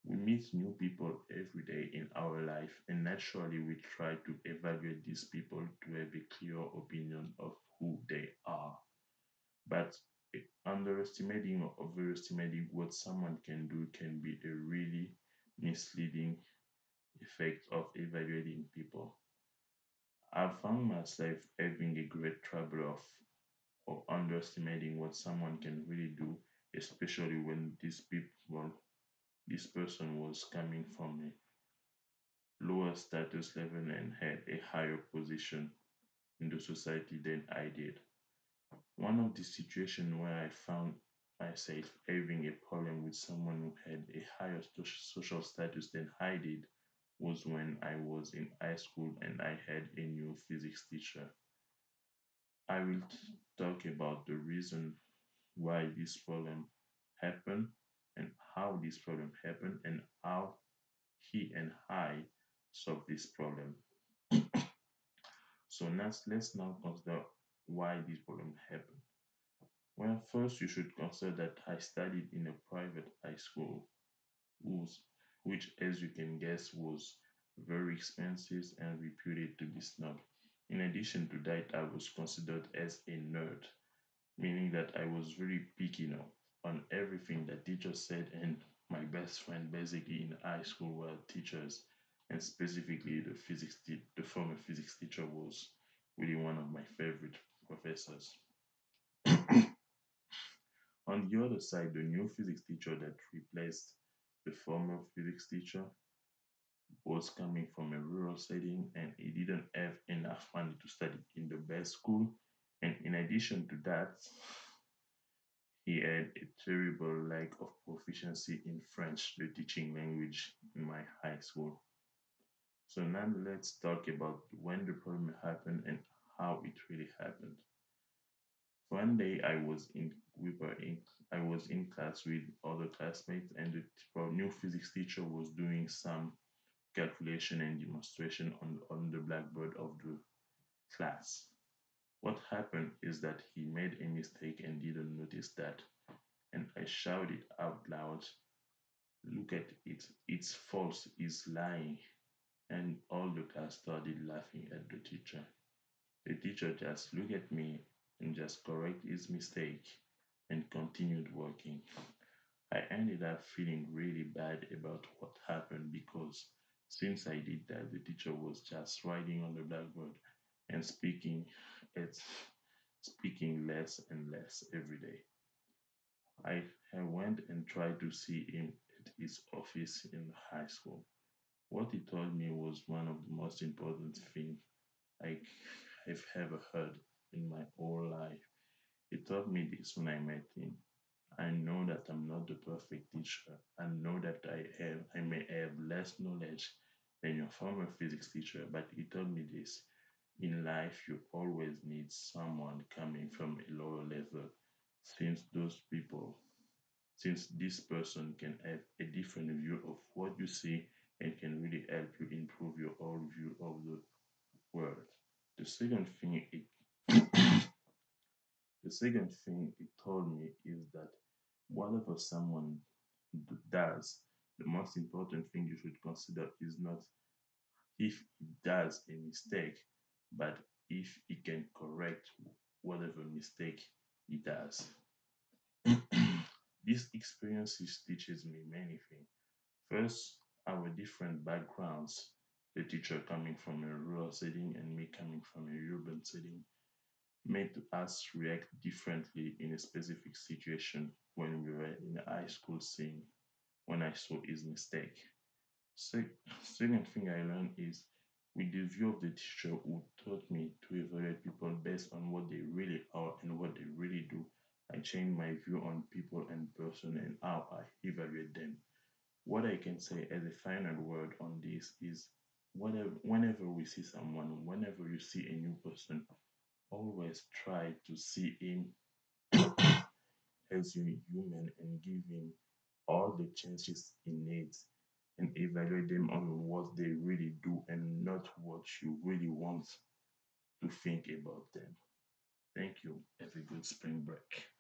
We meet new people every day in our life, and naturally, we try to evaluate these people to have a clear opinion of who they are. But underestimating or overestimating what someone can do can be a really misleading effect of evaluating people. I've found myself having a great trouble of underestimating what someone can really do, especially when this person was coming from a lower status level and had a higher position in the society than I did. One of the situations where I found myself having a problem with someone who had a higher social status than I did was when I was in high school and I had a new physics teacher. I will talk about the reason why this problem happened and how this problem happened and how he and I solved this problem. So let's now consider why this problem happened. Well, first you should consider that I studied in a private high school, whose, which, as you can guess, was very expensive and reputed to be snob. In addition to that, I was considered as a nerd, meaning that I was very picky on everything that teachers said, and my best friend basically in high school were teachers, and specifically the former physics teacher was really one of my favorite professors. On the other side, the new physics teacher that replaced the former physics teacher was coming from a rural setting and he didn't have enough money to study in the best school. And in addition to that, he had a terrible lack of proficiency in French, the teaching language in my high school. So now let's talk about when the problem happened and how it really happened. One day I was in class with other classmates and the new physics teacher was doing some calculation and demonstration on the blackboard of the class. What happened is that he made a mistake and didn't notice that, and I shouted out loud, "Look at it, it's false, he's lying." And all the class started laughing at the teacher. The teacher just looked at me and just corrected his mistake and continued working. I ended up feeling really bad about what happened because since I did that, the teacher was just writing on the blackboard and it's speaking less and less every day. I went and tried to see him at his office in high school. What he told me was one of the most important things I, I've ever heard in my whole life. He told me this when I met him. I know that I'm not the perfect teacher. I know that I may have less knowledge than your former physics teacher, but he told me this. In life, you always need someone coming from a lower level, since those people, since this person can have a different view of what you see and can really help you improve your own view of the world. The second thing it the second thing it told me is that whatever someone does, the most important thing you should consider is not if he does a mistake, but if he can correct whatever mistake he does. These experiences teaches me many things. First, our different backgrounds, the teacher coming from a rural setting and me coming from a urban setting, made us react differently in a specific situation when we were in high school scene when I saw his mistake. Second thing I learned is with the view of the teacher who taught me to evaluate people based on what they really are and what they really do. I changed my view on people and person and how I evaluate them. What I can say as a final word on this is whenever we see someone, whenever you see a new person, always try to see him as a human and give him all the chances he needs and evaluate them on what they really do and not what you really want to think about them. Thank you. Have a good spring break.